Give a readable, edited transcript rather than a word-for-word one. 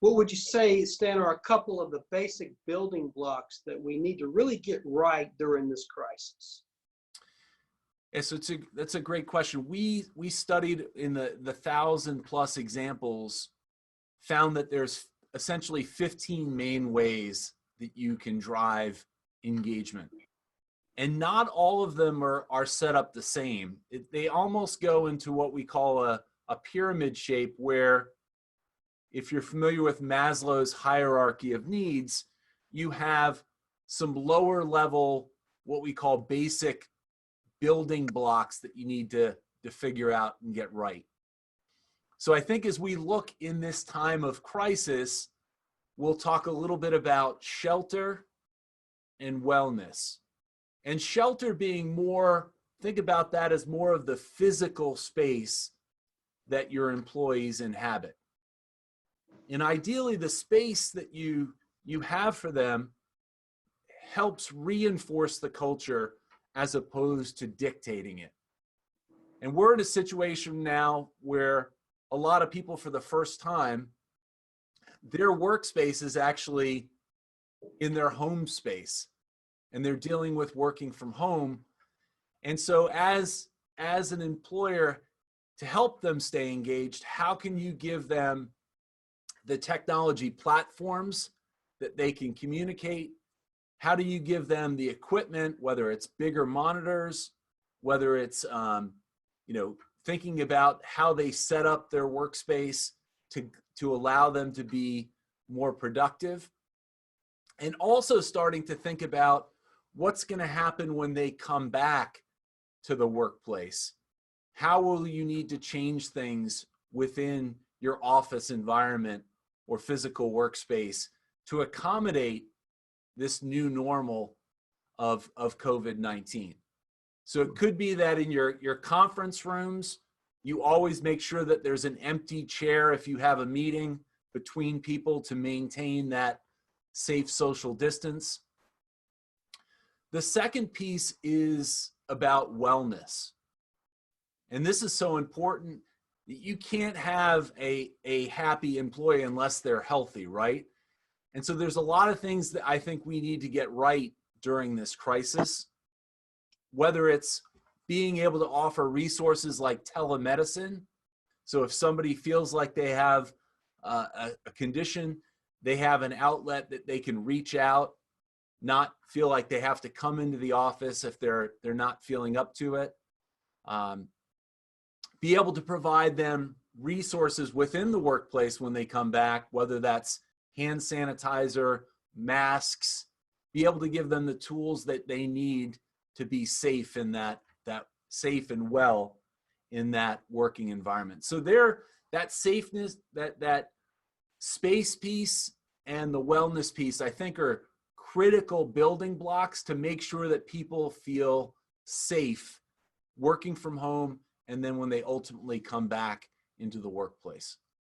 what would you say, Stan, are a couple of the basic building blocks that we need to really get right during this crisis? Yeah, so that's a great question. We studied in the 1,000+ examples, found that there's essentially 15 main ways that you can drive engagement. And not all of them are set up the same. They almost go into what we call a pyramid shape, where if you're familiar with Maslow's hierarchy of needs, you have some lower level, what we call basic building blocks that you need to figure out and get right. So I think as we look in this time of crisis, we'll talk a little bit about shelter and wellness. And shelter being more, think about that as more of the physical space that your employees inhabit. And ideally, the space that you have for them helps reinforce the culture as opposed to dictating it. And we're in a situation now where a lot of people, for the first time, their workspace is actually in their home space, and they're dealing with working from home. And so as an employer, to help them stay engaged, how can you give them the technology platforms that they can communicate? How do you give them the equipment, whether it's bigger monitors, whether it's thinking about how they set up their workspace to allow them to be more productive, and also starting to think about what's going to happen when they come back to the workplace. How will you need to change things within your office environment or physical workspace to accommodate this new normal of COVID-19? So it could be that in your conference rooms, you always make sure that there's an empty chair if you have a meeting between people to maintain that safe social distance. The second piece is about wellness. And this is so important. You can't have a happy employee unless they're healthy, right? And so there's a lot of things that I think we need to get right during this crisis, whether it's being able to offer resources like telemedicine. So if somebody feels like they have a condition, they have an outlet that they can reach out, not feel like they have to come into the office if they're not feeling up to it. Be able to provide them resources within the workplace when they come back, whether that's hand sanitizer, masks, be able to give them the tools that they need to be safe in that safe and well in that working environment. So that safeness, that space piece and the wellness piece, I think, are critical building blocks to make sure that people feel safe working from home, and then when they ultimately come back into the workplace.